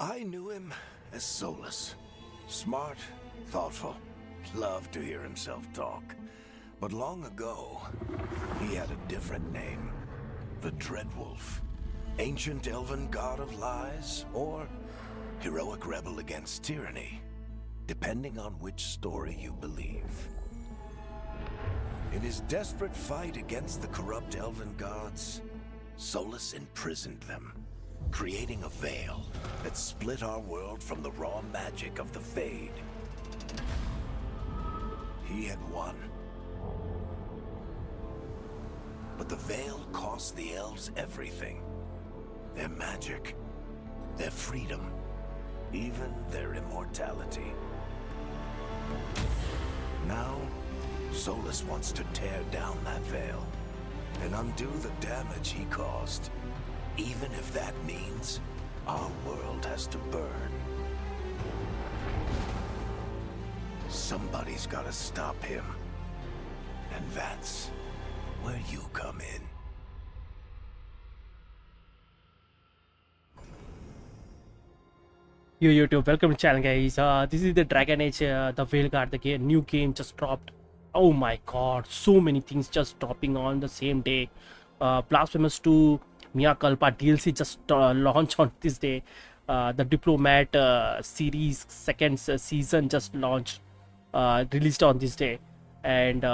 I knew him as Solus. Smart, thoughtful, loved to hear himself talk. But long ago, he had a different name. The Dreadwolf. Ancient elven god of lies, or heroic rebel against tyranny, depending on which story you believe. In his desperate fight against the corrupt elven gods, Solus imprisoned them, creating a veil that split our world from the raw magic of the Fade. He had won. But the veil cost the elves everything. Their magic, their freedom, even their immortality. Now, Solus wants to tear down that veil and undo the damage he caused, even if that means our world has to burn. Somebody's gotta stop him, and that's where you come in. Yo YouTube, welcome to channel guys. This is the Dragon Age, the Veilguard, the new game just dropped. Oh my god, so many things just dropping on the same day. Blasphemous 2 Mia Culpa DLC just launched on this day. The Diplomat series second season just launched, released on this day, and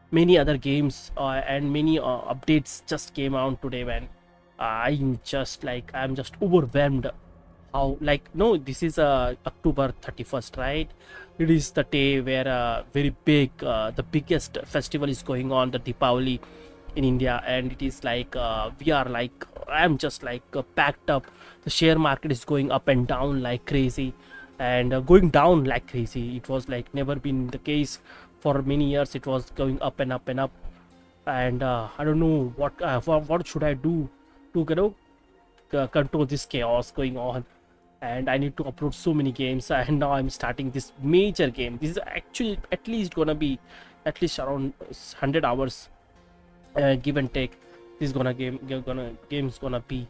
many other games and many updates just came out today, man. I'm just overwhelmed. How, like, no, this is October 31st, right? It is the day where very big, the biggest festival is going on, the Deepavali in India, and it is like we are like, I'm just like packed up. The share market is going up and down like crazy, and going down like crazy. It was like never been the case for many years. It was going up and up and up, and I don't know what should I do to control this chaos going on. And I need to upload so many games, and now I'm starting this major game. This is actually at least gonna be at least around 100 hours, give and take. This is game's gonna be.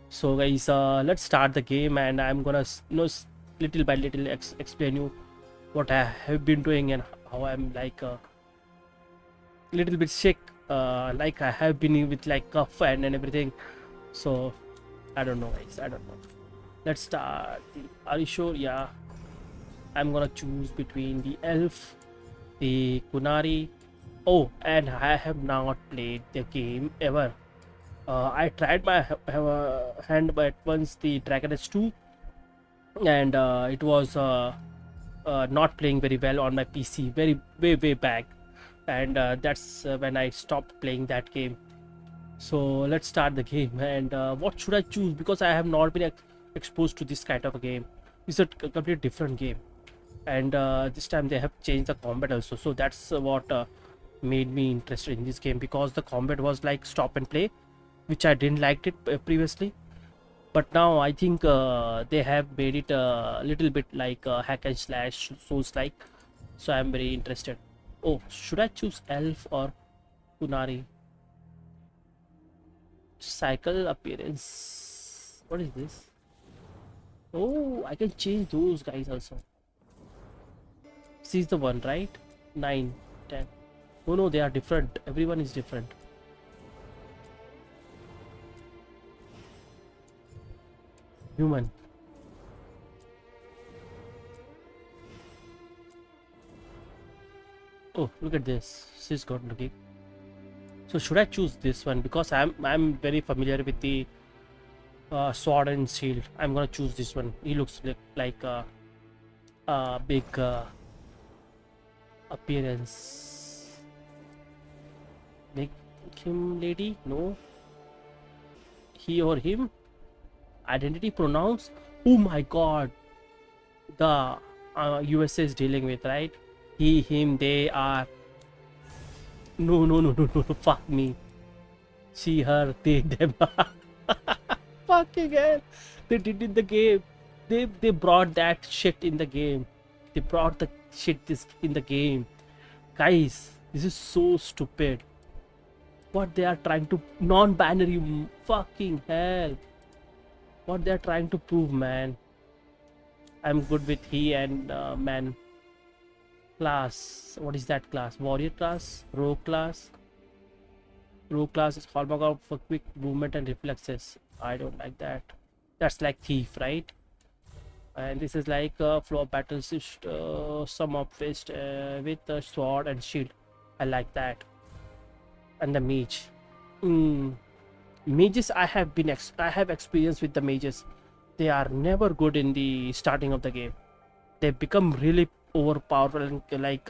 So guys, let's start the game, and I'm gonna little by little explain you what I have been doing and how I'm like a little bit sick, like I have been with like cough and everything. So I don't know guys, I don't know. Let's start. Are you sure? Yeah. I'm gonna choose between the elf, the Kunari. Oh, and I have not played the game ever. I tried my hand, but once the Dragon Age 2, and it was not playing very well on my PC, way back, and that's when I stopped playing that game. So let's start the game. And what should I choose? Because I have not been exposed to this kind of a game. It's a completely different game, and this time they have changed the combat also, so that's what made me interested in this game, because the combat was like stop and play, which I didn't liked it previously. But now I think they have made it a little bit like hack and slash, souls like, so I'm very interested. Oh, should I choose elf or Kunari? Cycle appearance, what is this? Oh, I can change those guys also. She's the one, right? 9, 10. Oh no, they are different. Everyone is different. Human. Oh, look at this. She's got looking. So should I choose this one? Because I'm very familiar with the sword and shield. I'm gonna choose this one. He looks like a big appearance. Make him lady? No. He or him? Identity pronouns? Oh my god. The USA is dealing with, right? He, him, they are. No. Fuck me. She, her, they, them. Fucking hell, they did in the game. They brought that shit in the game. They brought the shit in the game. Guys, this is so stupid. What they are trying to non-binary, fucking hell. what they're trying to prove, man. I'm good with he and man. Class, what is that class? Warrior class, rogue class. Rogue class is hallmark of for quick movement and reflexes. I don't like that. That's like thief, right? And this is like a floor battle sum up fist with a sword and shield. I like that. And the mage. Mages, I have experience with the mages. They are never good in the starting of the game. They become really overpowerful and like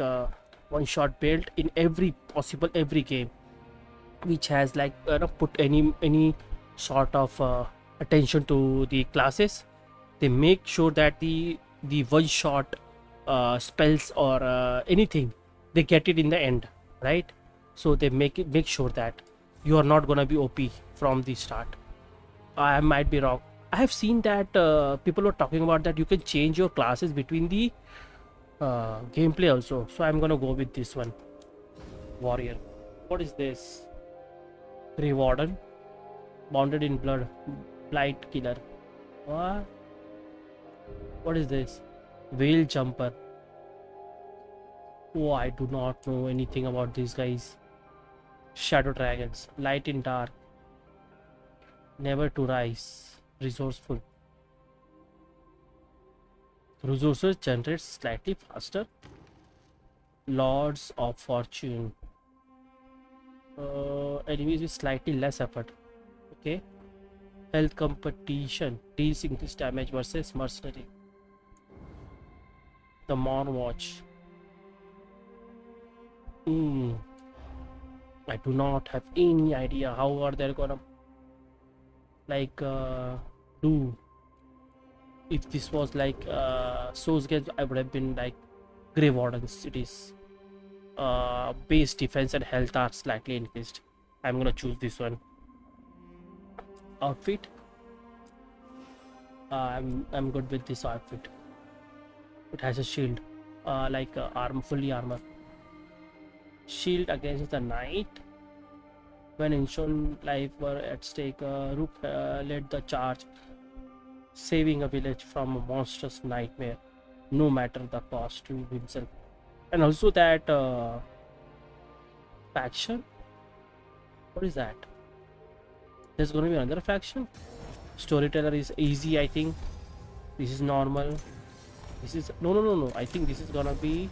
one shot build in every game, which has like put any sort of attention to the classes. They make sure that the one shot spells or anything, they get it in the end, right? So they make sure that you are not gonna be OP from the start. I might be wrong. I have seen that people were talking about that you can change your classes between the gameplay also. So I'm gonna go with this one. Warrior. What is this? Grey Warden. Bounded in blood. Blight killer. What is this? Veil jumper. Oh, I do not know anything about these guys. Shadow dragons. Light in dark. Never to rise. Resourceful. Resources generate slightly faster. Lords of Fortune. Enemies with slightly less effort. Okay. Health competition. Deals increased damage versus mercenary. The Morn Watch. I do not have any idea how are they gonna like do. If this was like Souls games, I would have been like Grey Wardens. It is base defense and health are slightly increased. I'm gonna choose this one. Outfit. I'm good with this outfit. It has a shield, like fully armor. Shield against the knight. When Inshon life were at stake, Rook led the charge, saving a village from a monstrous nightmare, no matter the cost to himself. And also that faction. What is that? There's gonna be another faction. Storyteller is easy, I think. This is normal. This is no. I think this is gonna be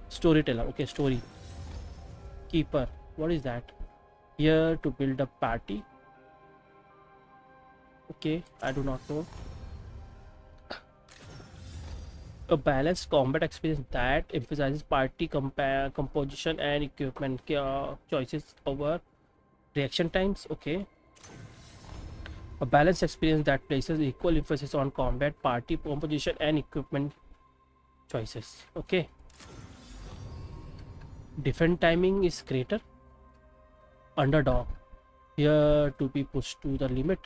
storyteller. Okay, story. Keeper. What is that? Here to build a party. Okay, I do not know. A balanced combat experience that emphasizes party composition and equipment choices over reaction times. Okay. A balanced experience that places equal emphasis on combat, party composition, and equipment choices. Okay. Defense timing is greater. Underdog. Here to be pushed to the limit.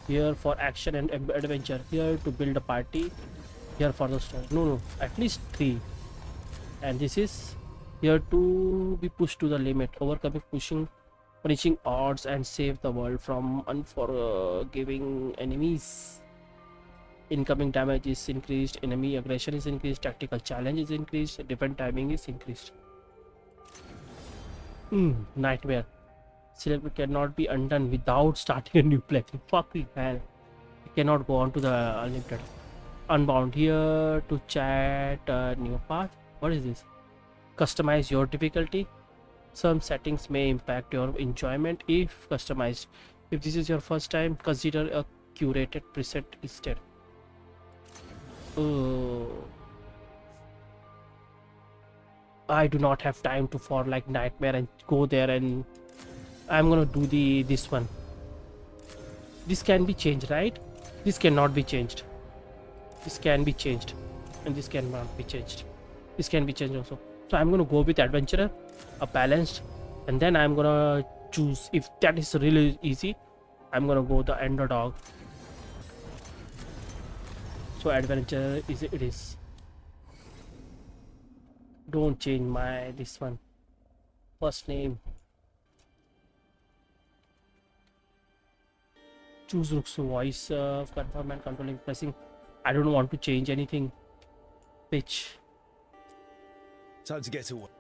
Here for action and adventure. Here to build a party. Here for the story. No. At least 3. And this is here to be pushed to the limit. Overcoming punishing odds and save the world from unforgiving enemies. Incoming damage is increased, enemy aggression is increased, tactical challenge is increased, defense timing is increased. Nightmare. Syllable cannot be undone without starting a new playthrough. Fucking hell. You cannot go on to the unlimited. Unbound. Here to chat new path. What is this? Customize your difficulty. Some settings may impact your enjoyment if customized. If this is your first time, consider a curated preset instead. I do not have time to for like nightmare and go there, and I'm gonna do this one. This can be changed, right? This cannot be changed. This can be changed, and this cannot be changed. This can be changed also. So I'm gonna go with adventurer, a balanced, and then I'm gonna choose, if that is really easy, I'm gonna go the underdog. So adventure is it is. Don't change my this one. First name. Choose Rook's voice, confirm and controlling pressing. I don't want to change anything. Pitch. Time to get to work.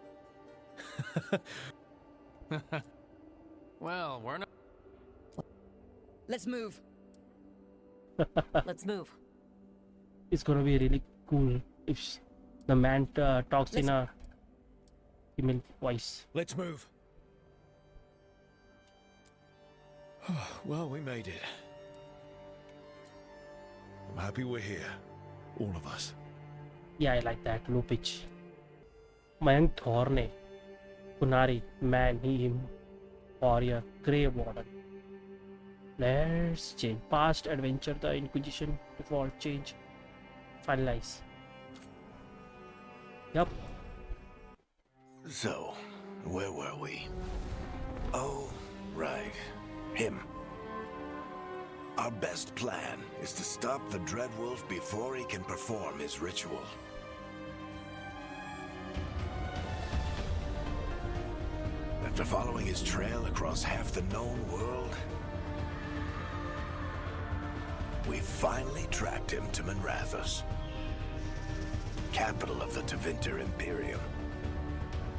Well, we're not. Let's move. Let's move. It's gonna be really cool if the man talks in a female voice. Let's move. Well, we made it. I'm happy we're here. All of us. Yeah, I like that. Low pitch. Mayank Thorne. Kunari. Man, him. Warrior. Grey Warden. Let's change. Past adventure. The Inquisition. Default. Change. Finalize. Yup. So, where were we? Oh, right. Him. Our best plan is to stop the Dreadwolf before he can perform his ritual. After following his trail across half the known world, we finally tracked him to Minrathous, capital of the Tevinter Imperium.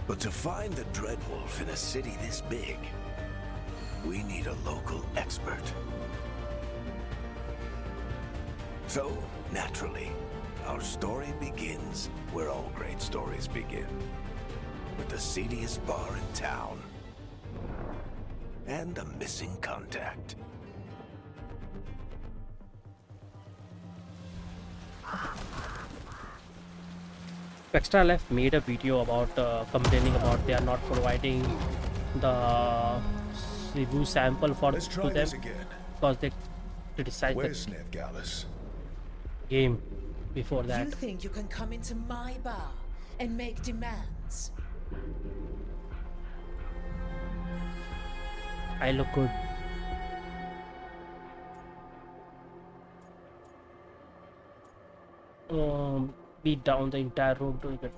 But to find the Dreadwolf in a city this big, we need a local expert. So, naturally, our story begins where all great stories begin. With the seediest bar in town. And a missing contact. Extra Left made a video about complaining about they are not providing the review sample for Let's to try them this again. because they criticized Where's the Nevgalis? game before that. You think you can come into my bar and make demands? I look good. Beat down the entire room to get.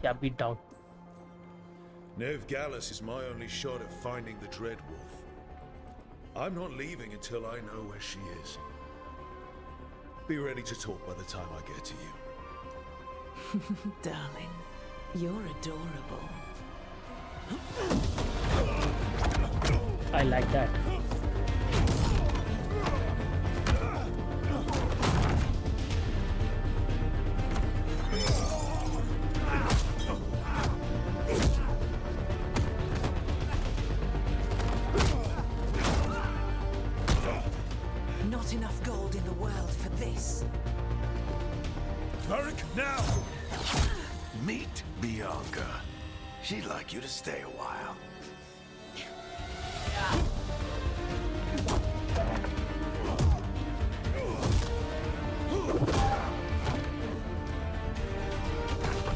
Yeah, beat down. Nevgalis is my only shot at finding the Dreadwolf. I'm not leaving until I know where she is. Be ready to talk by the time I get to you. Darling, you're adorable. I like that. Not enough gold in the world for this. Varric, now! Meet Bianca. She'd like you to stay a while.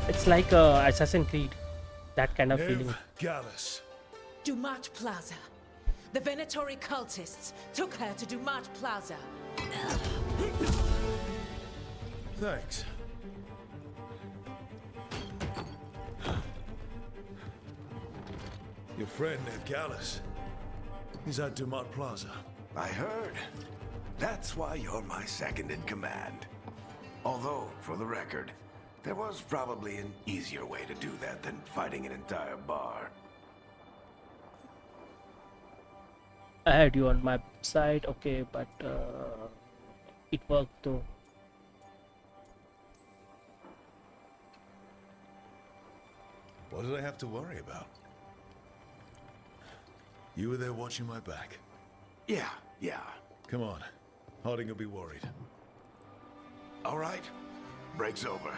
It's like Assassin's Creed, that kind of feeling. Nevgalis. Dumat Plaza. The Venatori cultists took her to Dumat Plaza. Thanks. Your friend Nevgalis is at Dumat Plaza. I heard. That's why you're my second in command. Although, for the record, there was probably an easier way to do that than fighting an entire bar. I had you on my side, okay, but it worked though. What did I have to worry about? You were there watching my back. Yeah. Come on. Harding will be worried. All right. Break's over.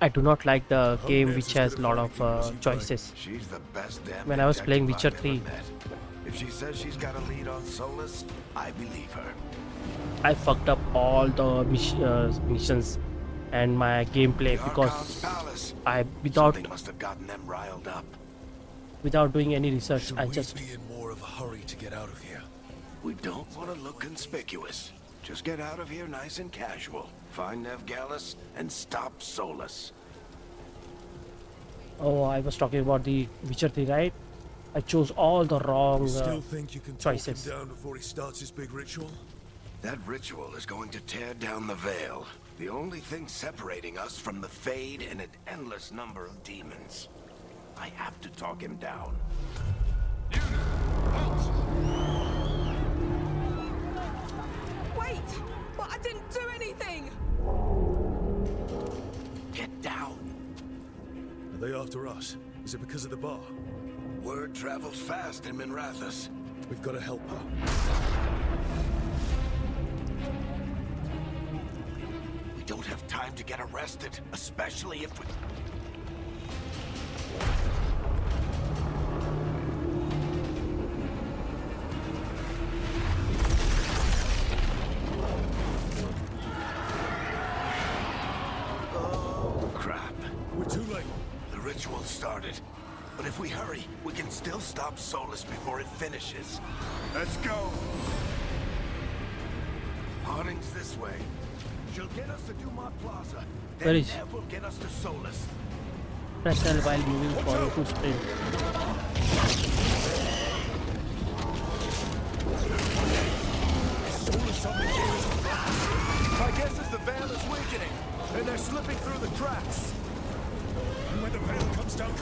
I do not like the game which has a lot of choices. She's the best damn When I was playing detective Witcher I've 3. ever met. If she says she's got a lead on Solus, I believe her. I fucked up all the missions and my gameplay The because Archon's palace. I without Something must have gotten them riled up. doing any research, Should I we just be in more of a hurry to get out of here? We don't want to look conspicuous. Just get out of here nice and casual. Find Nevgalis and stop Solus. Oh, I was talking about the Witcher 3, right? I chose all the wrong You still think you can talk him choices. down before he starts his big ritual? That ritual is going to tear down the veil. The only thing separating us from the Fade and an endless number of demons. I have to talk him down. Wait! But I didn't do anything! Get down. Are they after us? Is it because of the bar? Word travels fast in Minrathous. We've got to help her. We don't have time to get arrested, especially if we... Oh, crap. We're too late. The ritual started. But if we hurry, we can still stop Solus before it finishes. Let's go! Harding's this way. She'll get us to Dumont Plaza. Where Then is- Nev will get us to Solus. Press L while moving forward to sprint. Solus up here is collapsed. My guess is the veil is weakening, and they're slipping through the cracks. And when the veil comes down,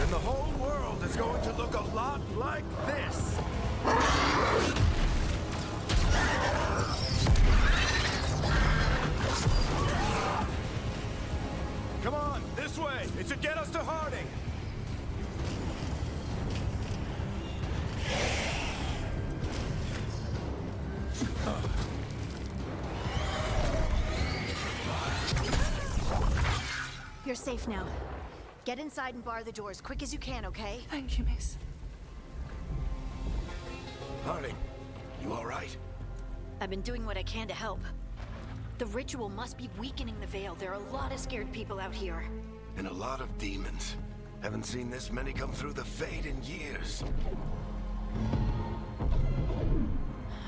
And the whole world is going to look a lot like this. Come on, this way. It should get us to Harding. You're safe now. Get inside and bar the doors quick as you can, okay? Thank you, miss. Harding, you all right? I've been doing what I can to help. The ritual must be weakening the veil. There are a lot of scared people out here. And a lot of demons. Haven't seen this many come through the Fade in years.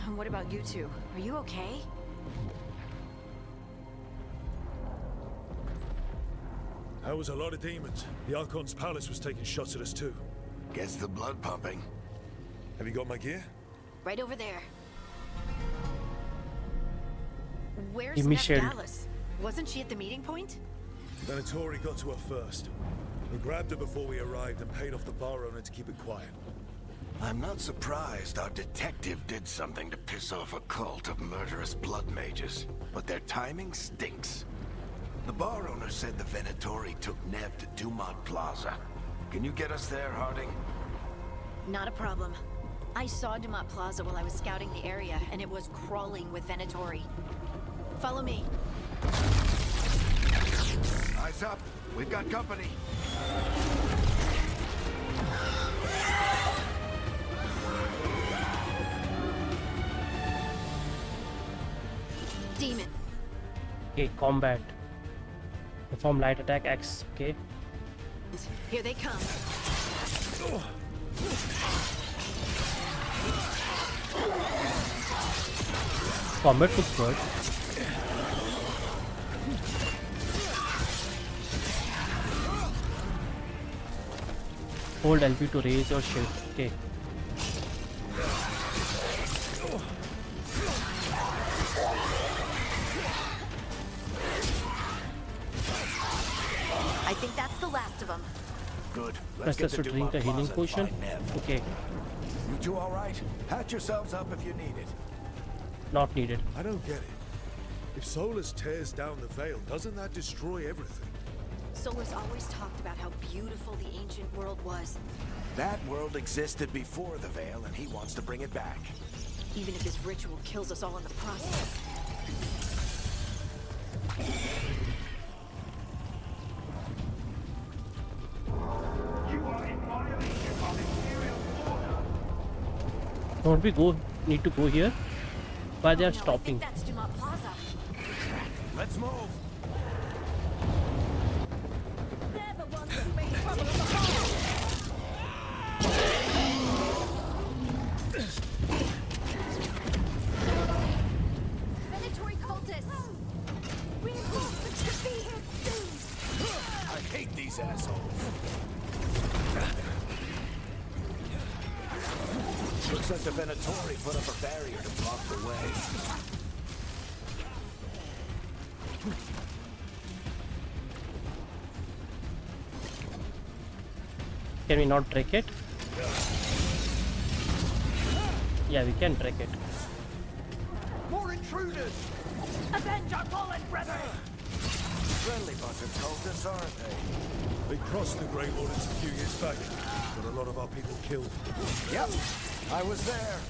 And what about you two? Are you okay? that was a lot of demons. The Archon's palace was taking shots at us too. Gets the blood pumping. Have you got my gear? Right over there. Where's Give me shield. Dallas? Wasn't she at the meeting point? Venatori got to her first. We grabbed her before we arrived and paid off the bar owner to keep it quiet. I'm not surprised our detective did something to piss off a cult of murderous blood mages, but their timing stinks. The bar owner said the Venatori took Nev to Dumont Plaza. Can you get us there, Harding? Not a problem. I saw Dumont Plaza while I was scouting the area, and it was crawling with Venatori. Follow me. Eyes up. We've got company. Demon. Okay, combat. Perform light attack X. Okay. Here they come. Combat looks good. Hold LB to raise your shield. Okay. I think that's the last of them. Good. Press get S to drink a healing Plaza and potion. find Nev. Okay. You two all right? Patch yourselves up if you need it. Not needed. I don't get it. If Solus tears down the veil, doesn't that destroy everything? Solus always talked about how beautiful the ancient world was, That world existed before the Veil, and he wants to bring it back. even if his ritual kills us all in the process. Don't we need to go here? Why they are No, I stopping? think that's Dumont Plaza. Let's move. They're the ones that made trouble in the hall! Venatori cultists! Reinforcements should be here soon! I hate these assholes. Looks like the Venatori put up a barrier to block the way. Can we not break it? Yeah, we can break it. More intruders! Avenge our fallen brother! Friendly bunch of cultists, aren't they? They crossed the Grey Waters a few years back, but a lot of our people killed. Yep, I was there.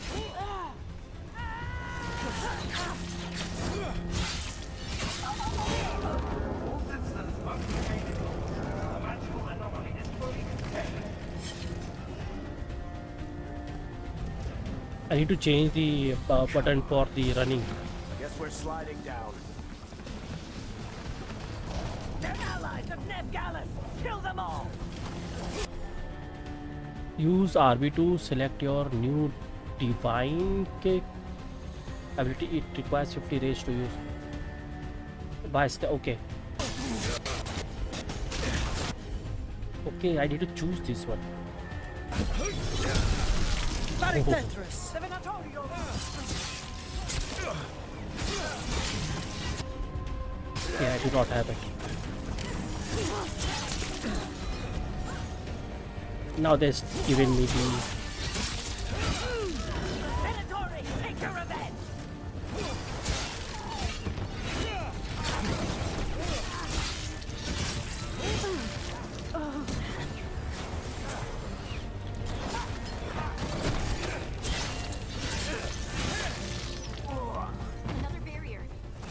I need to change the button for the running. Guess we're sliding down. They're allies of Nev Gallus! Kill them all! Use RB to select your new divine kick ability. It requires 50 rage to use. Okay. Okay, I need to choose this one. Very dangerous! The Venatorio! Yeah, I do not have it. Now they're giving me the... Venatori, take your revenge! Another barrier.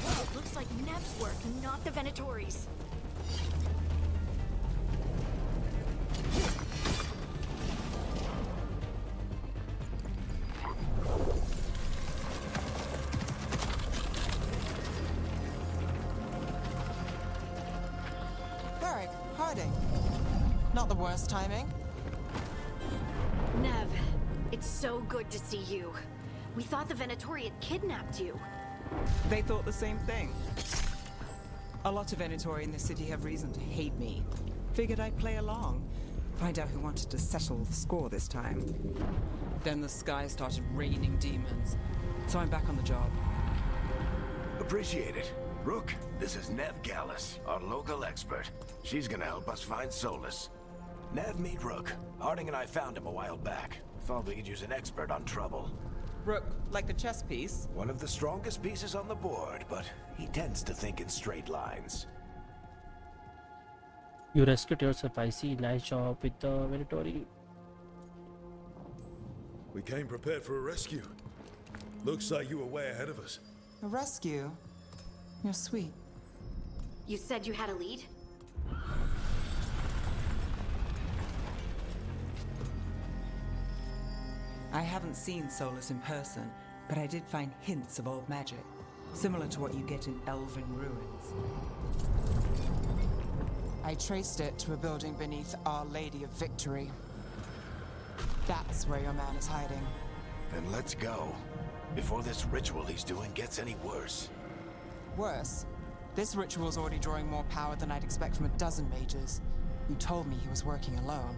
It looks like Nev's work, not the Venatori's. Varric, hiding. Not the worst timing. Nev, it's so good to see you. We thought the Venatori had kidnapped you. They thought the same thing. A lot of Venatori in the city have reason to hate me. Figured I'd play along. Find out who wanted to settle the score this time. Then the sky started raining demons. So I'm back on the job. Appreciate it. Rook, this is Nev Gallus, our local expert. She's gonna help us find Solus. Nev, meet Rook. Harding and I found him a while back. Thought we could use an expert on trouble. Rook, like the chess piece. One of the strongest pieces on the board, but he tends to think in straight lines. You rescued yourself, I see. Nice job with the Venatori. We came prepared for a rescue. Looks like you were way ahead of us. A rescue? You're sweet. You said you had a lead? I haven't seen Solus in person, but I did find hints of old magic, similar to what you get in elven ruins. I traced it to a building beneath Our Lady of Victory. That's where your man is hiding. Then let's go. Before this ritual he's doing gets any worse. Worse, this ritual's already drawing more power than I'd expect from a dozen mages. You told me he was working alone.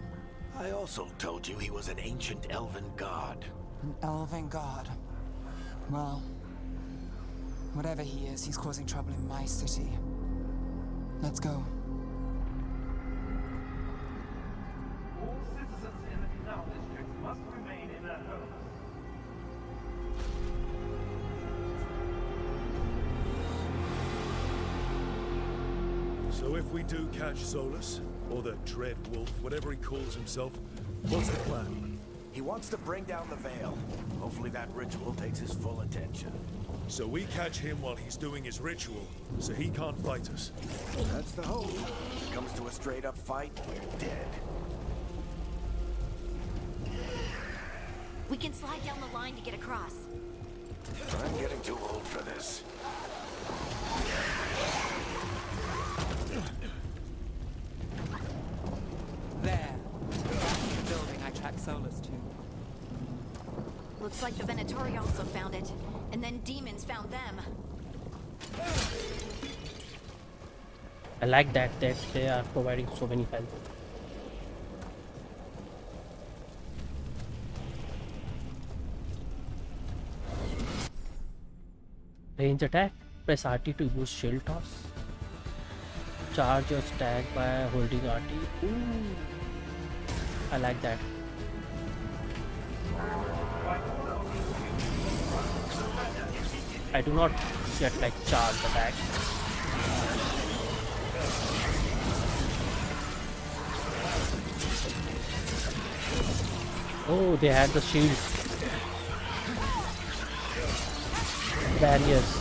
I also told you he was an ancient elven god. An elven god. Well, whatever he is, he's causing trouble in my city. Let's go. All citizens in the canal district must remain in their homes. So if we do catch Solus, or the Dread Wolf, whatever he calls himself, what's the plan? He wants to bring down the veil. Hopefully that ritual takes his full attention. So we catch him while he's doing his ritual, so he can't fight us. That's the hope. If it comes to a straight-up fight, we're dead. We can slide down the line to get across. I'm getting too old for this. There. That's the building I tracked Solus to. Looks like the Venatori also found it, and then demons found them. I like that they are providing so many health. Range attack. Press RT to use shield toss. Charge your stack by holding RT. Ooh. I like that. I do not get like charge attack. Oh, they had the shields. Barriers.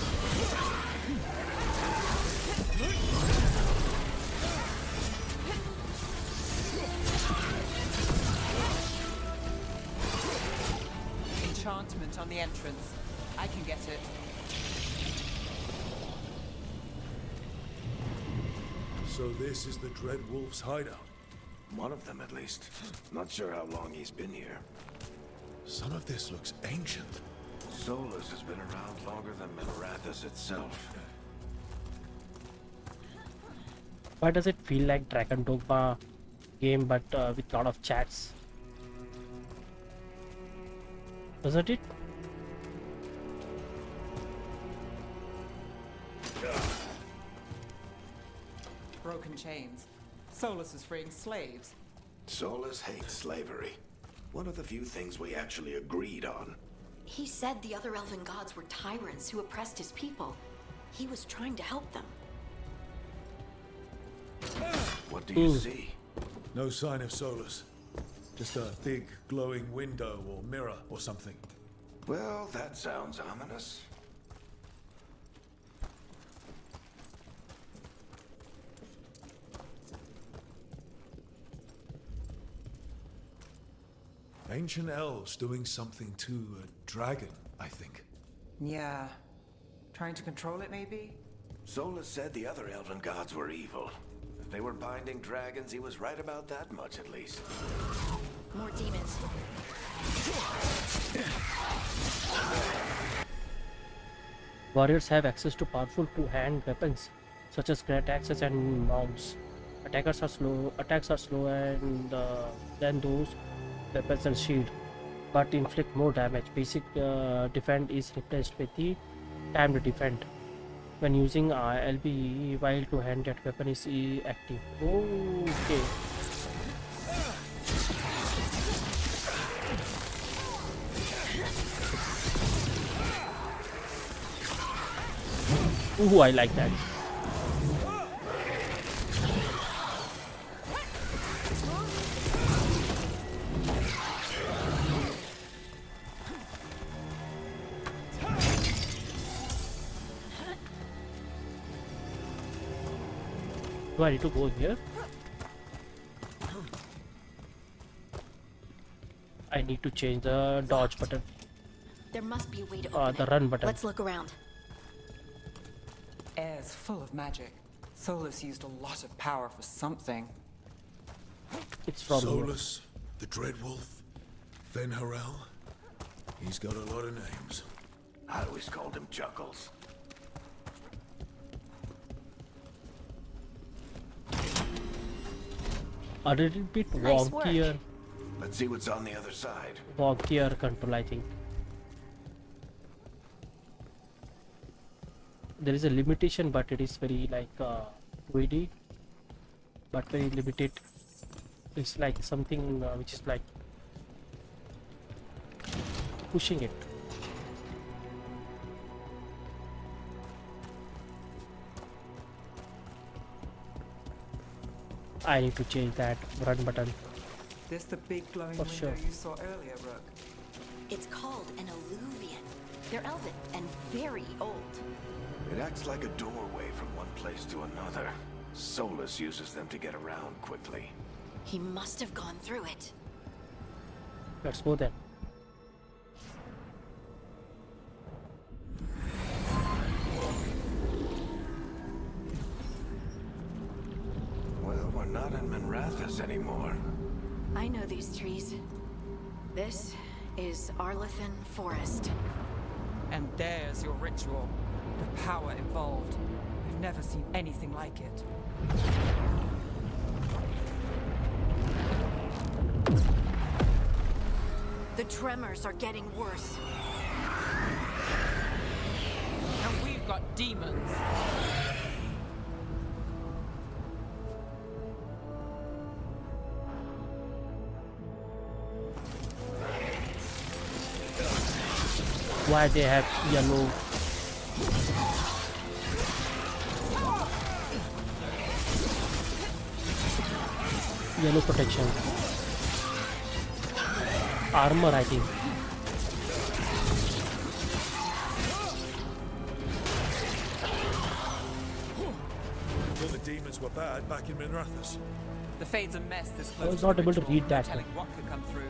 Enchantment on the entrance. I can get it. So this is the Dread Wolf's hideout. One of them, at least. Not sure how long he's been here. Some of this looks ancient. Solus has been around longer than Minrathous itself. Why does it feel like Dragon Dogma game but with lot of chats? Doesn't it? Broken chains. Solus is freeing slaves. Solus hates slavery. One of the few things we actually agreed on. He said the other elven gods were tyrants who oppressed his people. He was trying to help them. What do you see? No sign of Solus. Just a big glowing window or mirror or something. Well, that sounds ominous. Ancient elves doing something to a dragon, I think. Yeah. Trying to control it, maybe? Solus said the other elven gods were evil. If they were binding dragons, he was right about that much, at least. More demons. Warriors have access to powerful two-hand weapons such as great axes and mounts. Attacks are slow and than those weapons and shield, but inflict more damage. Basic defend is replaced with the timed defend. When using LB while two-hand that weapon is active. Okay. Ooh, I like that. Do I need to go here? I need to change the dodge button. There must be a way to open The it. run button. Let's look around. Air's full of magic. Solus used a lot of power for something. It's from here. Solus, the Dread Wolf, Venharel. He's got a lot of names. I always called him Chuckles. A little bit Nice work. wonkier, Let's see what's on the other side. control, I think. There is a limitation, but it is very like 2D, but very limited. It's like something which is like pushing it. I need to change that run button. This the big glowing For window sure. you saw earlier, Rook. It's called an alluvian. They're elven and very old. It acts like a doorway from one place to another. Solus uses them to get around quickly. He must have gone through it. Let's go then. Well, we're not in Minrathous anymore. I know these trees. This is Arlethan Forest. And there's your ritual. The power involved. If never seen anything like it. The tremors are getting worse. And we've got demons. Why they have yellow? Yellow protection. Armor, I think. Thought the demons were bad back in Minrathous. The Fade's a mess this close. I was to not the able to ritual, read no that. telling what could come through.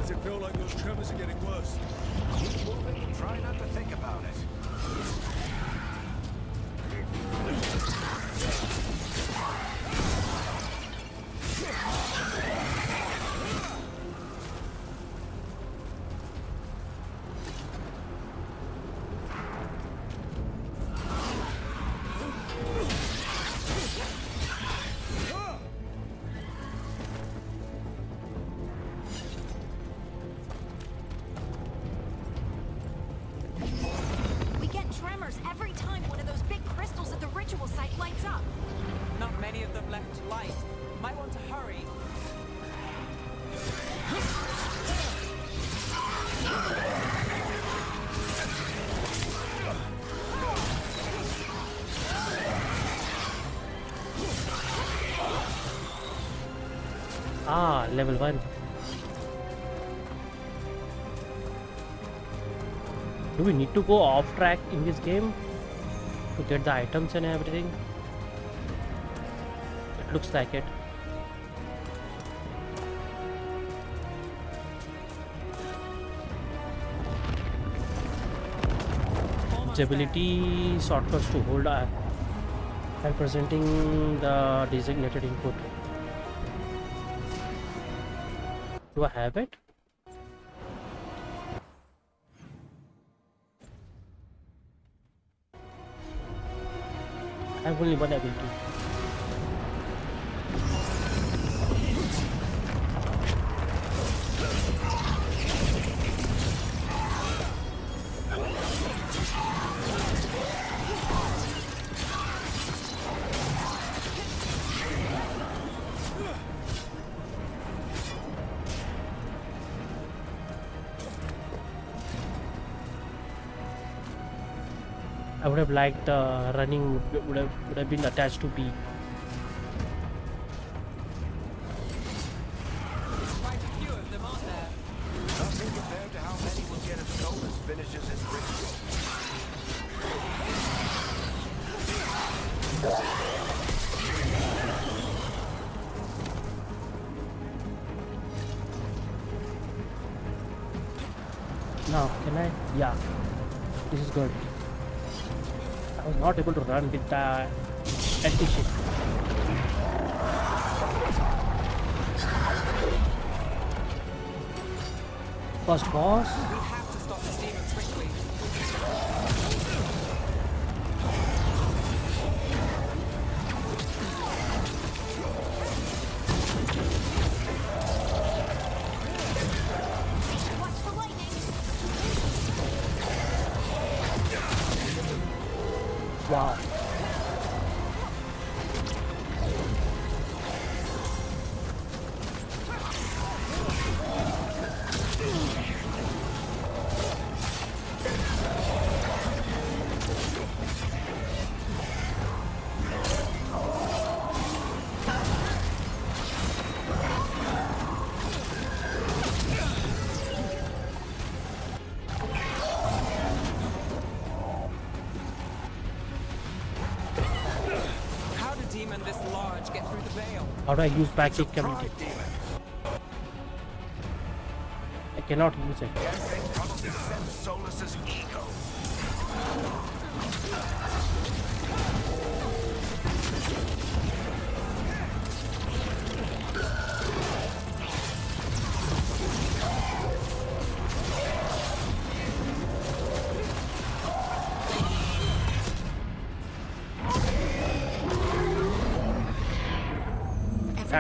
Does it feel like those tremors are getting worse? Keep moving and try not to think about it. We get tremors every time one of those big crystals at the ritual site lights up. Not many of them left to light. Might want to hurry. Ah, level 1. Do we need to go off track in this game to get the items and everything? It looks like it. Ability shortcuts to hold and presenting the designated input. Do I have it? I have only one ability. I would have liked running would have been attached to B. Quite a few of them, aren't there? Nothing compared to how many will get if Solus finishes his ritual. Now, can I? Yeah. This is good. I was not able to run with the empty ship. First boss. We have to stop this demon quickly. Watch the lightning! Wow. How did demon this large get through the veil? How do I use backkick community? Pride demon. I cannot use it. Guess they probably sense Solus's ego.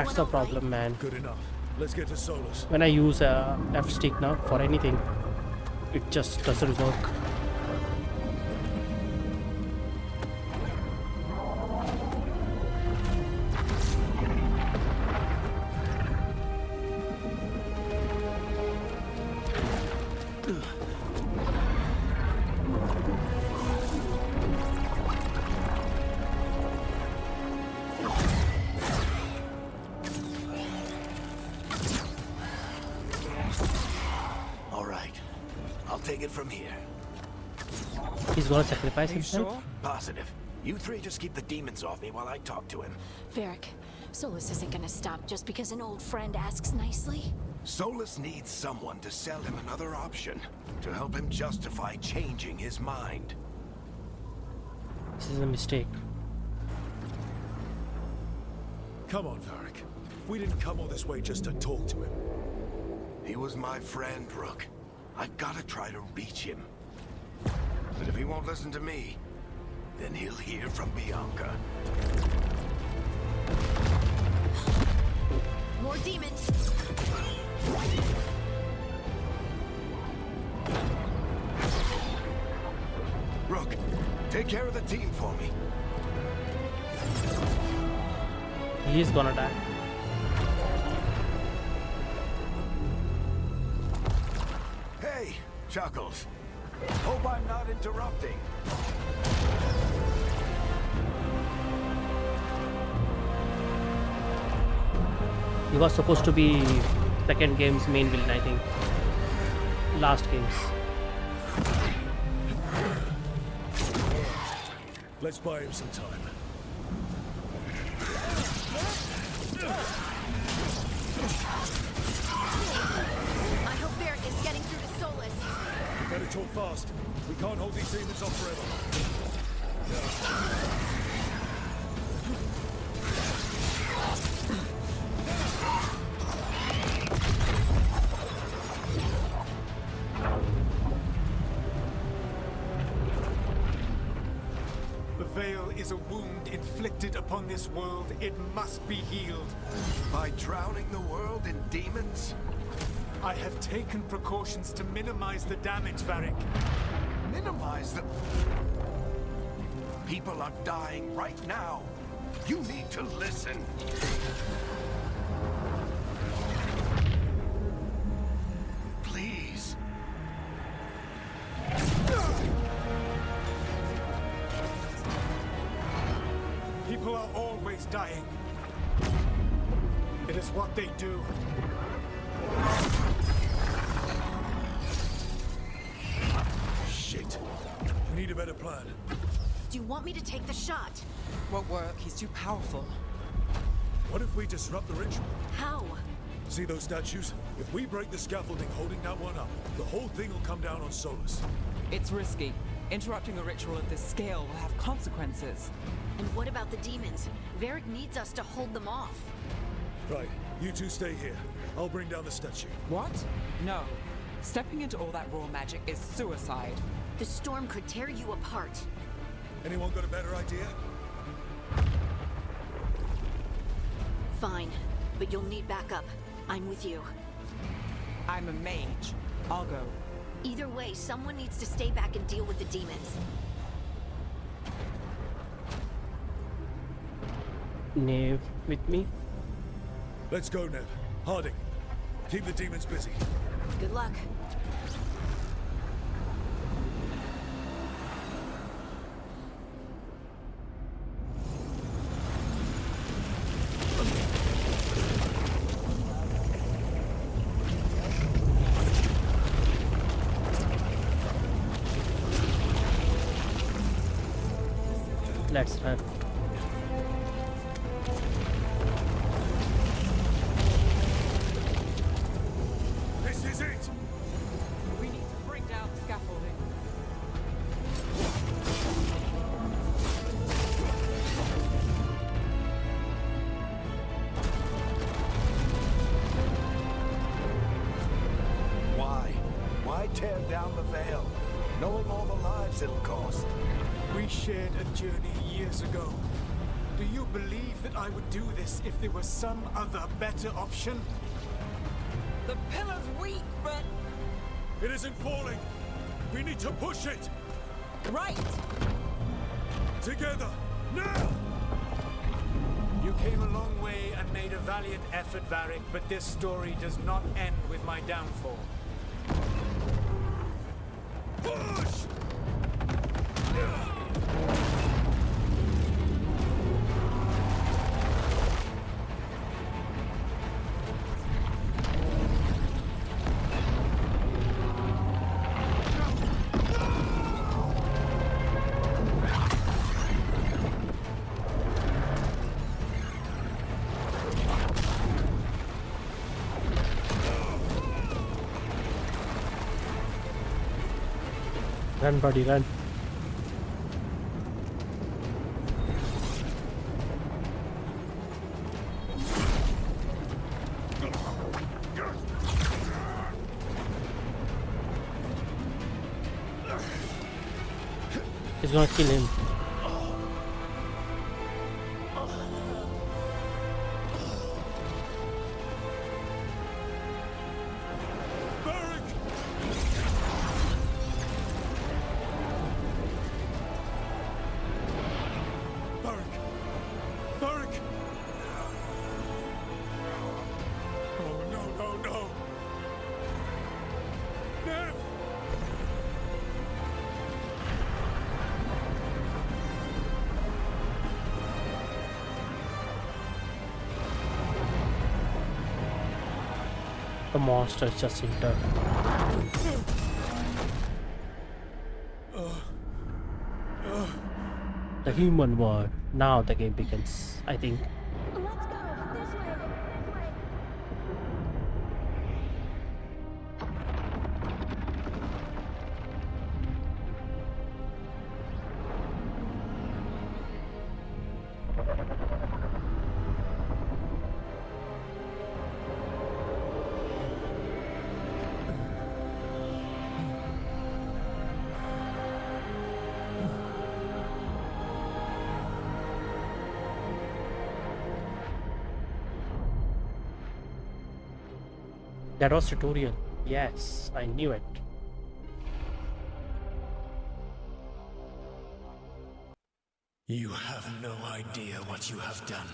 That's the all right? problem, man. Good enough. Let's get to Solus. When I use a F stick now for anything, it just doesn't work. All right. I'll take it from here. He's gonna sacrifice Are you himself. sure? Positive. You three just keep the demons off me while I talk to him. Varric, Solus isn't gonna stop just because an old friend asks nicely. Solus needs someone to sell him another option, to help him justify changing his mind. This is a mistake. Come on, Varric. We didn't come all this way just to talk to him. He was my friend, Rook. I've gotta try to reach him. But if he won't listen to me, then he'll hear from Bianca. More demons! Rook, take care of the team for me. He's gonna die. Hey, Chuckles. Hope I'm not interrupting. He was supposed to be second game's main villain, I think. Last game's. Let's buy him some time. I hope Varric is getting through to Solus. We better talk fast. We can't hold these demons off forever. The veil is a wound inflicted upon this world. It must be healed. By drowning the world in demons? I have taken precautions to minimize the damage, Varric. Minimize the... People are dying right now. You need to listen. Please. People are always dying. It is what they do. Shit. We need a better plan. Do you want me to take the shot? Won't work. He's too powerful. What if we disrupt the ritual? How? See those statues? If we break the scaffolding holding that one up, the whole thing will come down on Solus. It's risky. Interrupting a ritual at this scale will have consequences. And what about the demons? Varric needs us to hold them off. Right, you two stay here. I'll bring down the statue. What? No. Stepping into all that raw magic is suicide. The storm could tear you apart. Anyone got a better idea? Fine, but you'll need backup. I'm with you. I'm a mage. I'll go. Either way, someone needs to stay back and deal with the demons. Nave with me. Let's go, Neb. Harding, keep the demons busy. Good luck. Let's run. This is it! We need to bring down the scaffolding. Why? Why tear down the veil, knowing all the lives it'll cost? We shared a journey years ago. Do you believe that I would do this if there was some other better option? The pillar's weak, but... It isn't falling. We need to push it. Right! Together, now! You came a long way and made a valiant effort, Varric, but this story does not end with my downfall. Push! Run, buddy, run. He's gonna kill him. The monster just entered. The human world. Now the game begins, I think. Let's go. This way. This way. That was tutorial. Yes, I knew it. You have no idea what you have done.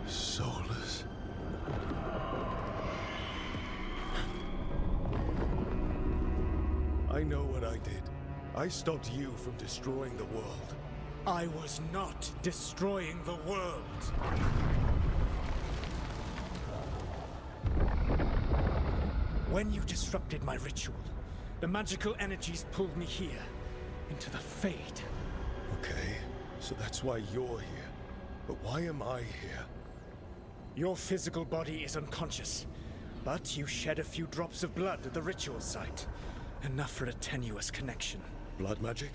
Soulless. I know what I did. I stopped you from destroying the world. I was not destroying the world. When you disrupted my ritual, the magical energies pulled me here, into the Fade. Okay, so that's why you're here. But why am I here? Your physical body is unconscious, but you shed a few drops of blood at the ritual site. Enough for a tenuous connection. Blood magic?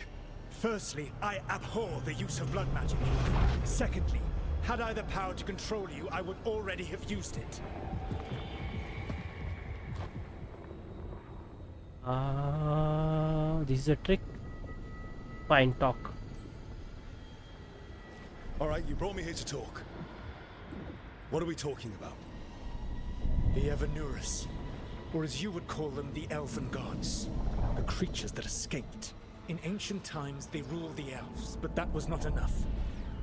Firstly, I abhor the use of blood magic. Secondly, had I the power to control you, I would already have used it. This is a trick. Fine, talk. Alright, you brought me here to talk. What are we talking about? The Evanurus, or as you would call them, the Elven Gods. The creatures that escaped. In ancient times, they ruled the elves, but that was not enough.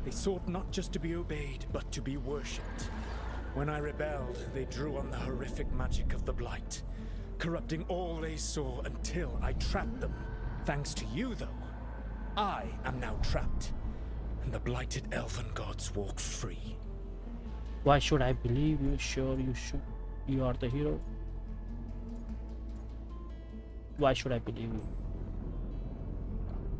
They sought not just to be obeyed, but to be worshipped. When I rebelled, they drew on the horrific magic of the Blight, corrupting all they saw until I trapped them. Thanks to you, though, I am now trapped, and the blighted Elven Gods walk free. Why should I believe you? Sure, you should. You are the hero. Why should I believe you?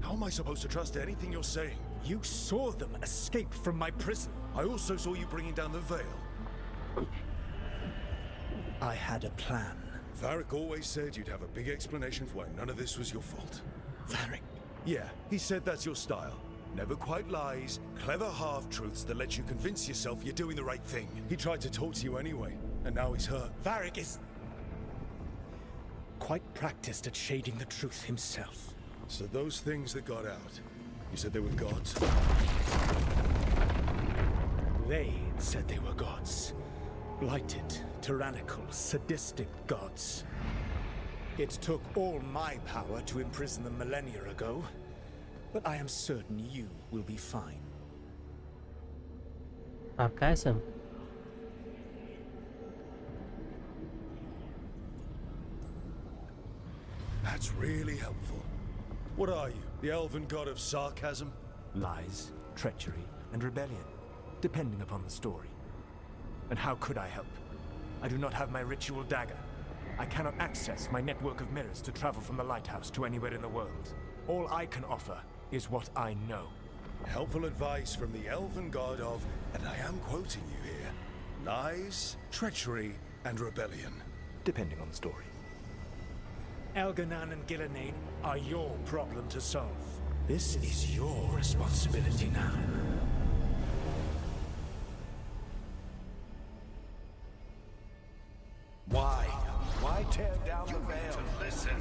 How am I supposed to trust anything you're saying? You saw them escape from my prison. I also saw you bringing down the veil. I had a plan. Varric always said you'd have a big explanation for why none of this was your fault. Varric? Yeah, he said that's your style. Never quite lies, clever half-truths that let you convince yourself you're doing the right thing. He tried to talk to you anyway, and now he's hurt. Varric is... quite practiced at shading the truth himself. So those things that got out, you said they were gods? They said they were gods. Blighted, tyrannical, sadistic gods. It took all my power to imprison them millennia ago, but I am certain you will be fine. Sarcasm. That's really helpful. What are you, the elven god of sarcasm? Lies, treachery, and rebellion, depending upon the story. And how could I help? I do not have my ritual dagger. I cannot access my network of mirrors to travel from the lighthouse to anywhere in the world. All I can offer is what I know. Helpful advice from the elven god of, and I am quoting you here, lies, treachery, and rebellion. Depending on the story. Elganan and Gillenade are your problem to solve. This is your responsibility now. Why? Why tear down the veil? Listen.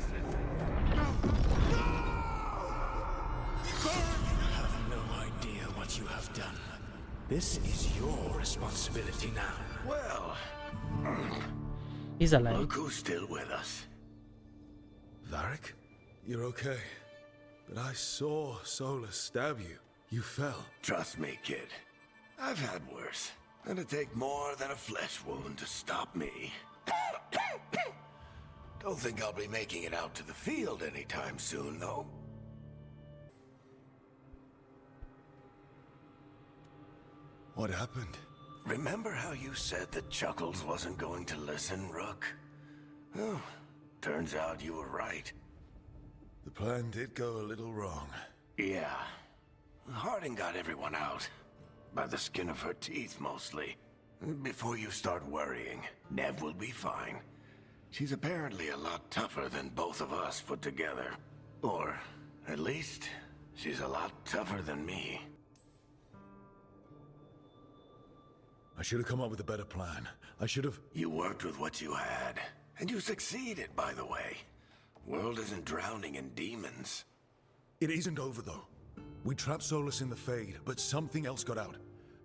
You have no idea what you have done. This is your responsibility now. Well, He's alive. look who's still with us. Varric? You're okay. But I saw Solus stab you. You fell. Trust me, kid. I've had worse. It'd take more than a flesh wound to stop me. Don't think I'll be making it out to the field anytime soon, though. What happened? Remember how you said that Chuckles wasn't going to listen, Rook? Oh, turns out you were right. The plan did go a little wrong. Yeah. Harding got everyone out. By the skin of her teeth, mostly. Before you start worrying, Nev will be fine. She's apparently a lot tougher than both of us put together. Or, at least, she's a lot tougher than me. I should have come up with a better plan. I should have... You worked with what you had. And you succeeded, by the way. World isn't drowning in demons. It isn't over, though. We trapped Solus in the Fade, but something else got out.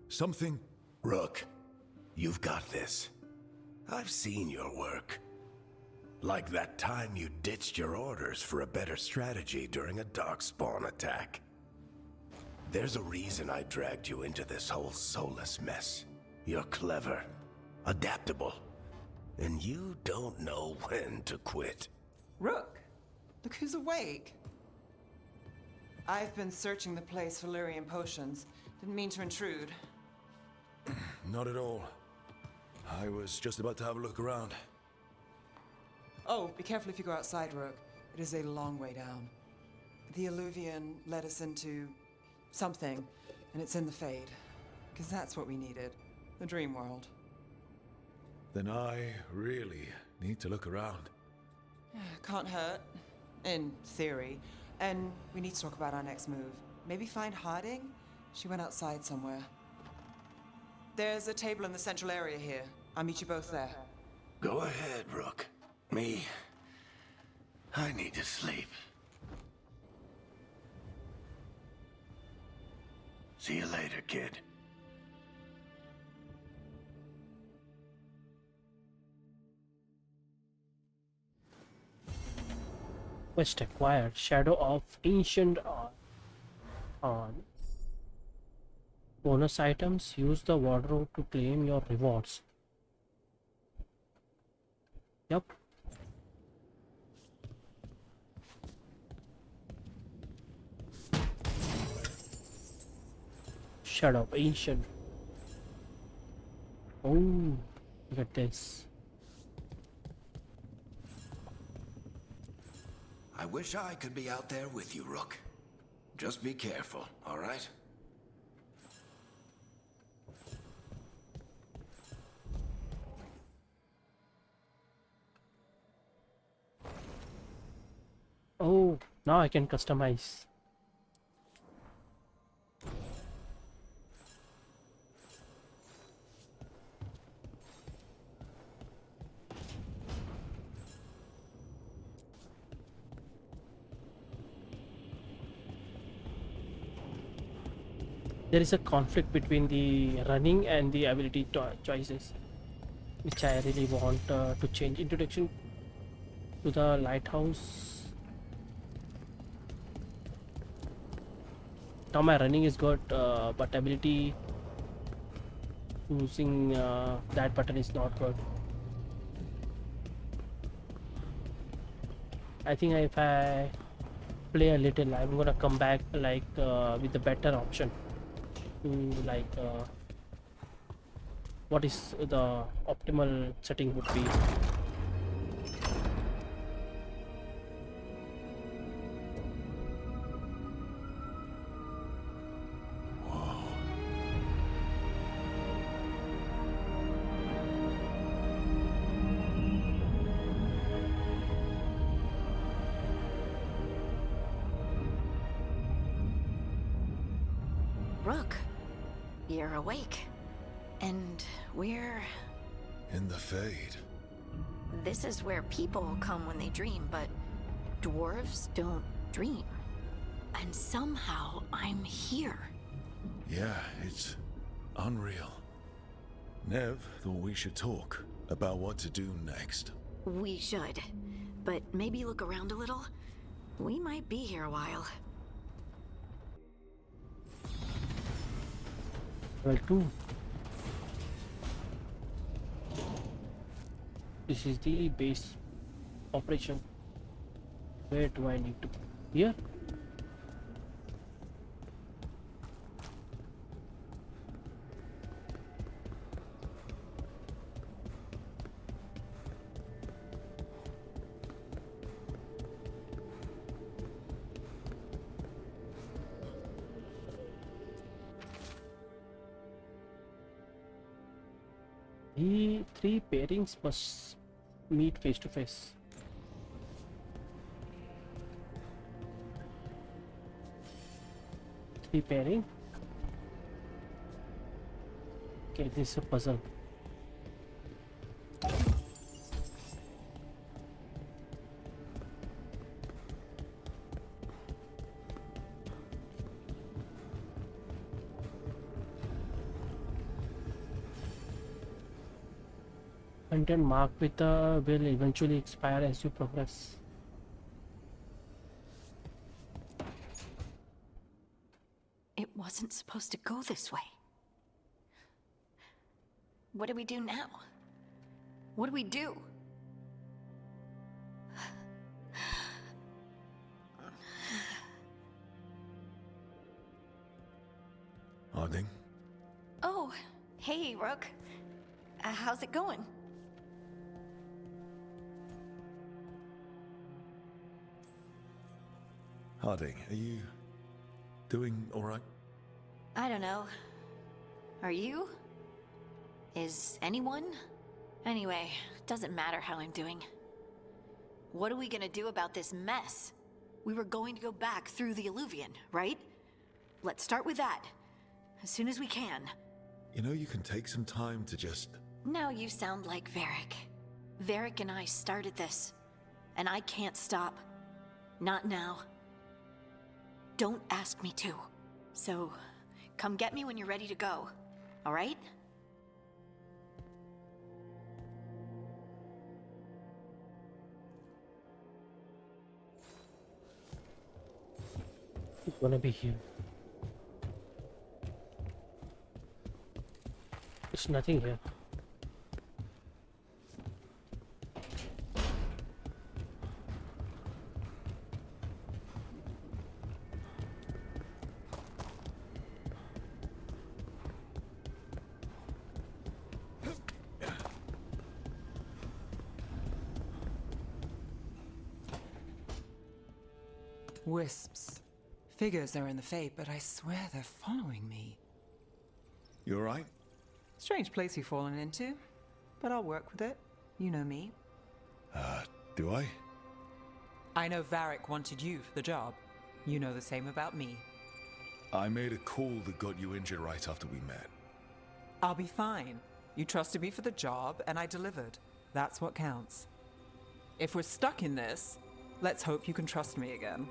Something... Rook, you've got this. I've seen your work. Like that time you ditched your orders for a better strategy during a darkspawn attack. There's a reason I dragged you into this whole Solus mess. You're clever, adaptable, and you don't know when to quit. Rook, look who's awake. I've been searching the place for Lyrian potions. Didn't mean to intrude. Not at all. I was just about to have a look around. Oh, be careful if you go outside, Rook. It is a long way down. The Alluvian led us into something, and it's in the Fade. Because that's what we needed. The dream world. Then I really need to look around. Can't hurt. In theory. And we need to talk about our next move. Maybe find Harding? She went outside somewhere. There's a table in the central area here. I'll meet you both there. Go ahead, Rook. Me, I need to sleep. See you later, kid. Quest acquired. Shadow of Ancient on. Bonus items. Use the wardrobe to claim your rewards. Yep. Shadow of Ancient. Oh, look at this. I wish I could be out there with you, Rook. Just be careful, all right? Oh, now I can customize. there is a conflict between the running and the ability choices, which I really want to change. Introduction to the lighthouse. Now my running is good, but ability using that button is not good. I think if I play a little, I'm gonna come back like with a better option to like what is the optimal setting would be. Rook, you're awake. And we're... In the Fade. This is where people come when they dream, but dwarves don't dream. And somehow I'm here. Yeah, it's unreal. Nev thought we should talk about what to do next. We should. But maybe look around a little. We might be here a while. Well, 2. This is the base operation. Where do I need to? Here? The 3 pairings must meet face to face. Three pairing. Okay, this is a puzzle. Content marked with the will eventually expire as you progress. It wasn't supposed to go this way. What do we do now? What do we do? Harding? Oh, hey, Rook. How's it going? Harding, are you doing all right? I don't know. Are you? Is anyone? Anyway, doesn't matter how I'm doing. What are we gonna do about this mess? We were going to go back through the Alluvion, right? Let's start with that. As soon as we can. You know, you can take some time to just... Now you sound like Varric. Varric and I started this. And I can't stop. Not now. Don't ask me to. So, come get me when you're ready to go. All right? It's gonna be here. There's nothing here. Wisps. Figures are in the Fate, but I swear they're following me. You all right? Strange place you've fallen into, but I'll work with it. You know me. Do I? I know Varric wanted you for the job. You know the same about me. I made a call that got you injured right after we met. I'll be fine. You trusted me for the job, and I delivered. That's what counts. If we're stuck in this, let's hope you can trust me again.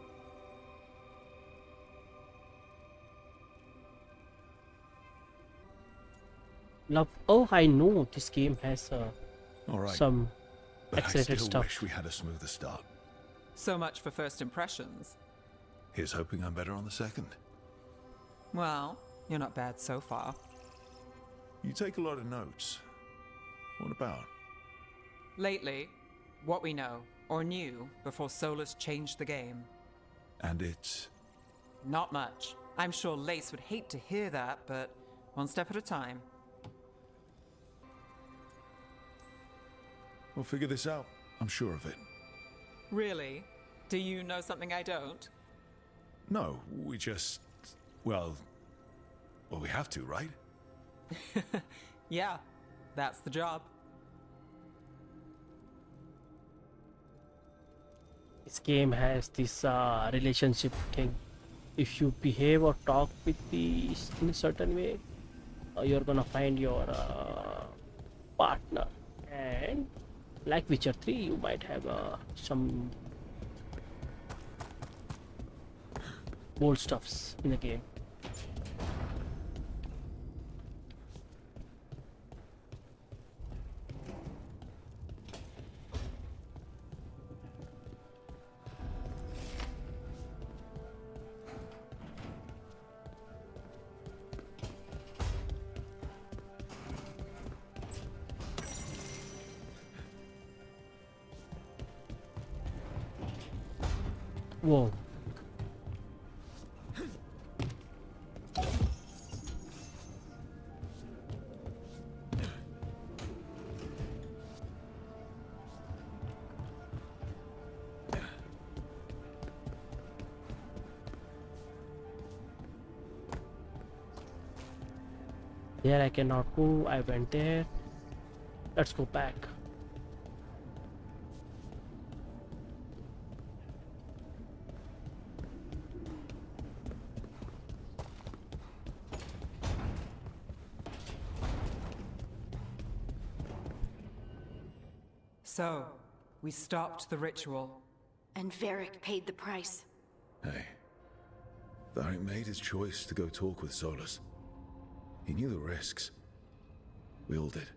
Love. Oh, I know this game has All right, some but I accelerated still stuff. wish we had a smoother start. So much for first impressions. Here's hoping I'm better on the second. Well, you're not bad so far. You take a lot of notes. What about? Lately, what we know, or knew, before Solus changed the game. And it's... Not much. I'm sure Lace would hate to hear that, but one step at a time. We'll figure this out. I'm sure of it. Really? Do you know something I don't? No, we just... Well, we have to, right? Yeah, that's the job. This game has this relationship thing. If you behave or talk with these in a certain way, you're gonna find your partner. And like Witcher 3, you might have some bold stuffs in the game. Whoa. There I cannot go. I went there. Let's go back. So, we stopped the ritual. And Varric paid the price. Hey. Varric made his choice to go talk with Solus. He knew the risks. We all did.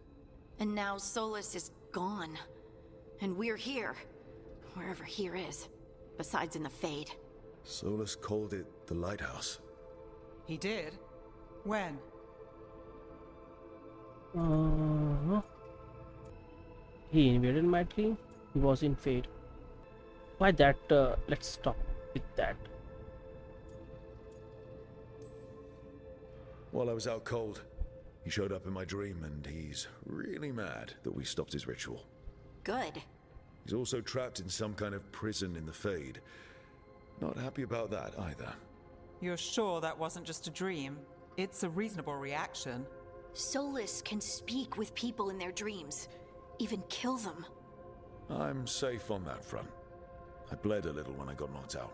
And now Solus is gone. And we're here. Wherever here is. Besides in the Fade. Solus called it the Lighthouse. He did? When? He invaded my dream. He was in Fade. Why that? Let's stop with that. While I was out cold, he showed up in my dream, and he's really mad that we stopped his ritual. Good. He's also trapped in some kind of prison in the Fade. Not happy about that either. You're sure that wasn't just a dream? It's a reasonable reaction. Solus can speak with people in their dreams. Even kill them. I'm safe on that front. I bled a little when I got knocked out.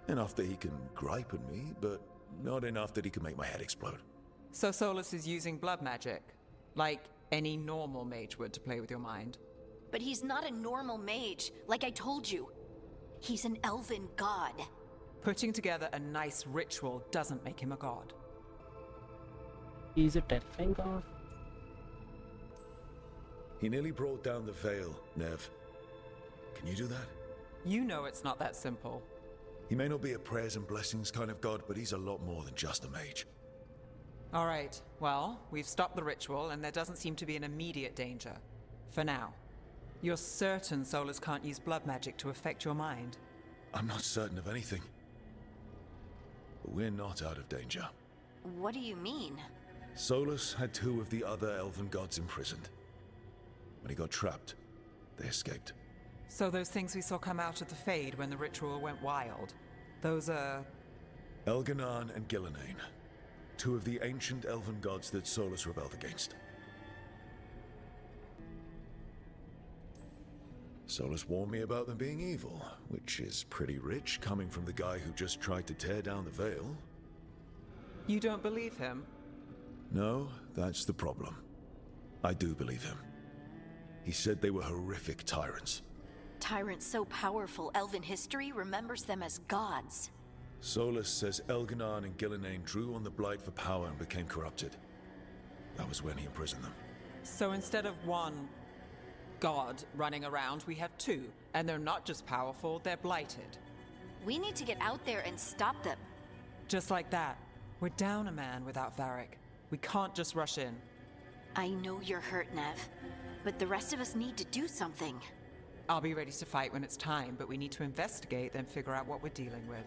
Enough that he can gripe at me, but not enough that he can make my head explode. So Solus is using blood magic, like any normal mage would to play with your mind. But he's not a normal mage, like I told you. He's an elven god. Putting together a nice ritual doesn't make him a god. He's a terrifying god. He nearly brought down the veil, Nev. Can you do that? You know it's not that simple. He may not be a prayers and blessings kind of god, but he's a lot more than just a mage. All right, well, we've stopped the ritual and there doesn't seem to be an immediate danger. For now. You're certain Solus can't use blood magic to affect your mind? I'm not certain of anything. But we're not out of danger. What do you mean? Solus had two of the other elven gods imprisoned. When he got trapped, they escaped. So those things we saw come out of the Fade when the ritual went wild, those are... Elganan and Gillenane. Two of the ancient elven gods that Solus rebelled against. Solus warned me about them being evil, which is pretty rich coming from the guy who just tried to tear down the veil. You don't believe him? No, that's the problem. I do believe him. He said they were horrific tyrants. Tyrants so powerful, elven history remembers them as gods. Solus says Elganan and Gillenane drew on the Blight for power and became corrupted. That was when he imprisoned them. So instead of one god running around, we have two. And they're not just powerful, they're blighted. We need to get out there and stop them. Just like that. We're down a man without Varric. We can't just rush in. I know you're hurt, Nev, but the rest of us need to do something. I'll be ready to fight when it's time, but we need to investigate, then figure out what we're dealing with.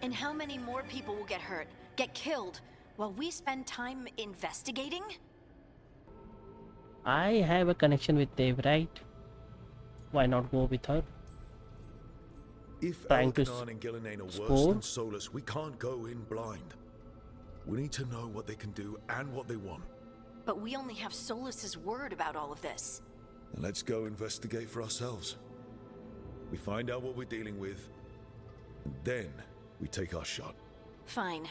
And how many more people will get hurt, get killed, while we spend time investigating? I have a connection with Dave, right? Why not go with her? If Trying to Elganon and Gillenane are worse score? than Solus, we can't go in blind. We need to know what they can do and what they want. But we only have Solus's word about all of this. And let's go investigate for ourselves. We find out what we're dealing with, and then we take our shot. Fine.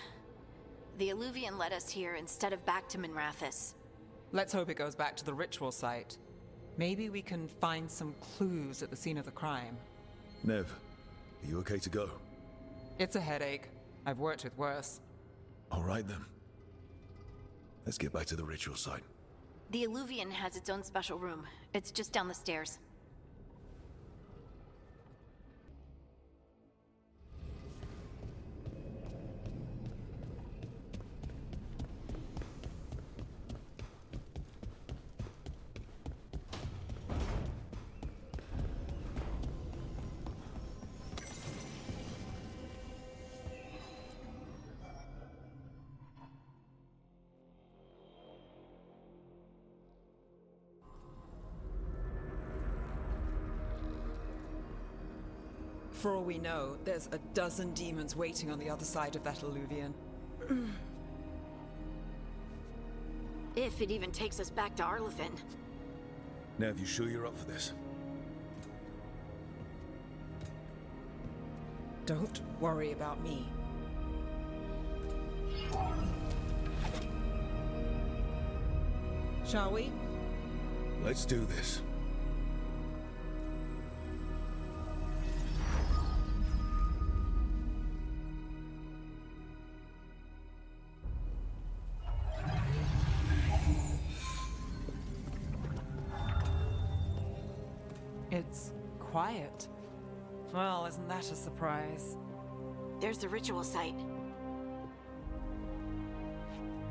The Illuvian led us here instead of back to Minrathous. Let's hope it goes back to the ritual site. Maybe we can find some clues at the scene of the crime. Nev, are you okay to go? It's a headache. I've worked with worse. All right then. Let's get back to the ritual site. The Illuvian has its own special room. It's just down the stairs. For all we know, there's a dozen demons waiting on the other side of that Illuvian. If it even takes us back to Arlethan. Nev, you sure you're up for this? Don't worry about me. Shall we? Let's do this. It's quiet. Well, isn't that a surprise? There's the ritual site.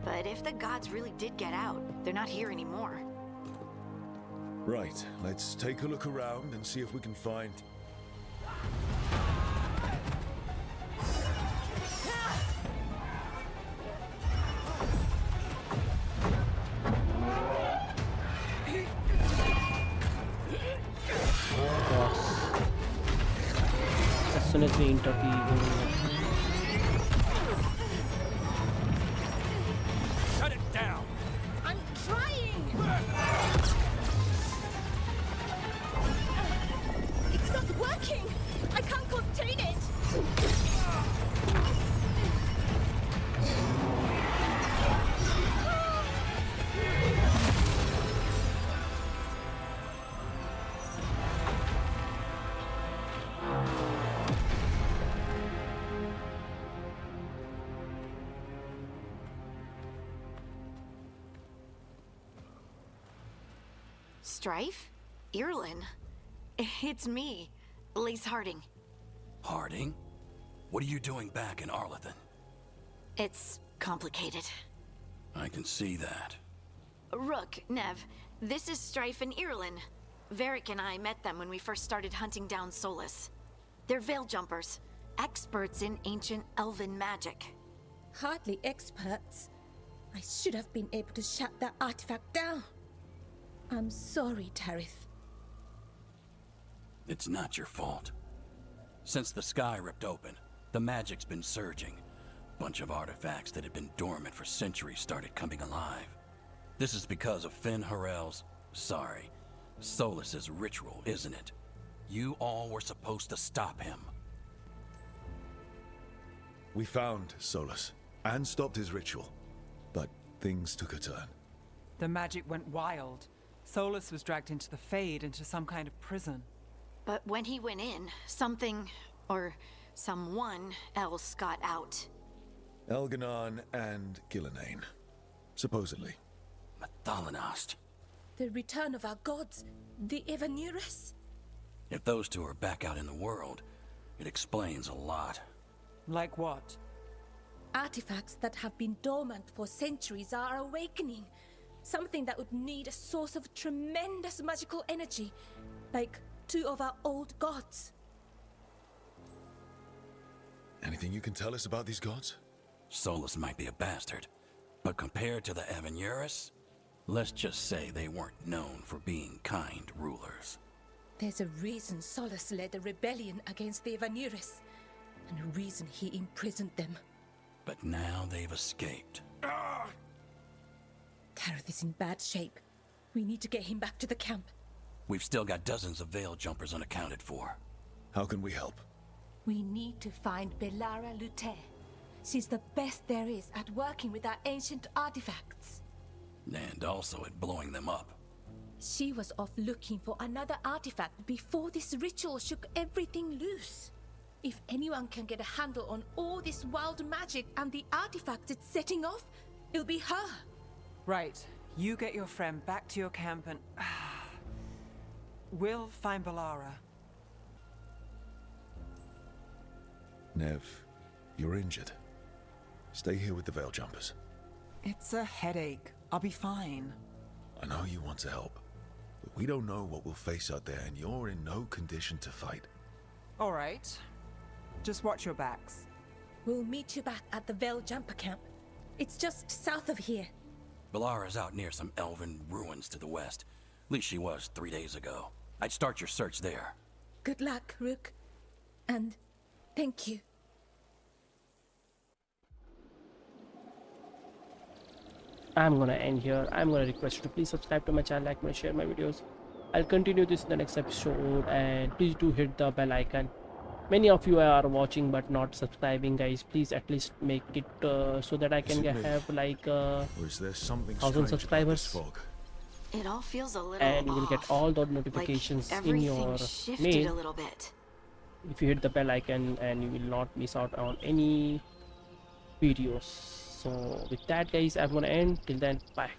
But if the gods really did get out, they're not here anymore. Right, let's take a look around and see if we can find... As soon as we enter the Shut it down! I'm trying! It's not working! I can't contain it! Strife? Irlin? It's me, Lace Harding. Harding? What are you doing back in Arlethan? It's complicated. I can see that. Rook, Nev, this is Strife and Irlin. Varric and I met them when we first started hunting down Solus. They're veil jumpers, experts in ancient elven magic. Hardly experts. I should have been able to shut that artifact down. I'm sorry, Tarith. It's not your fault. Since the sky ripped open, the magic's been surging. Bunch of artifacts that had been dormant for centuries started coming alive. This is because of Finn Harel's... Solus's ritual, isn't it? You all were supposed to stop him. We found Solus and stopped his ritual, but things took a turn. The magic went wild. Solus was dragged into the Fade, into some kind of prison. But when he went in, something, or someone else got out. Elganon and Gillenane, supposedly. Mathalanost. The return of our gods, the Evanurus. If those two are back out in the world, it explains a lot. Like what? Artifacts that have been dormant for centuries are awakening. Something that would need a source of tremendous magical energy, like two of our old gods. Anything you can tell us about these gods? Solus might be a bastard, but compared to the Evanurus, let's just say they weren't known for being kind rulers. There's a reason Solus led a rebellion against the Evanurus, and a reason he imprisoned them. But now they've escaped. Gareth is in bad shape. We need to get him back to the camp. We've still got dozens of veil jumpers unaccounted for. How can we help? We need to find Belara Lute. She's the best there is at working with our ancient artifacts. And also at blowing them up. She was off looking for another artifact before this ritual shook everything loose. If anyone can get a handle on all this wild magic and the artifacts it's setting off, it'll be her. Right. You get your friend back to your camp and... we'll find Belara. Nev, you're injured. Stay here with the veil jumpers. It's a headache. I'll be fine. I know you want to help, but we don't know what we'll face out there, and you're in no condition to fight. All right. Just watch your backs. We'll meet you back at the Veil Jumper camp. It's just south of here. Belara's out near some elven ruins to the west. At least she was 3 days ago. I'd start your search there. Good luck, Rook. And thank you. I'm gonna end here. I'm gonna request you to please subscribe to my channel, like and share my videos. I'll continue this in the next episode, and please do hit the bell icon. Many of you are watching but not subscribing, guys. Please at least make it so that I can have like 1,000 subscribers. It all feels a little and you will get all the notifications like in your mail a little bit. if you hit the bell icon, and you will not miss out on any videos. So with that, guys, I'm gonna end. Till then, bye.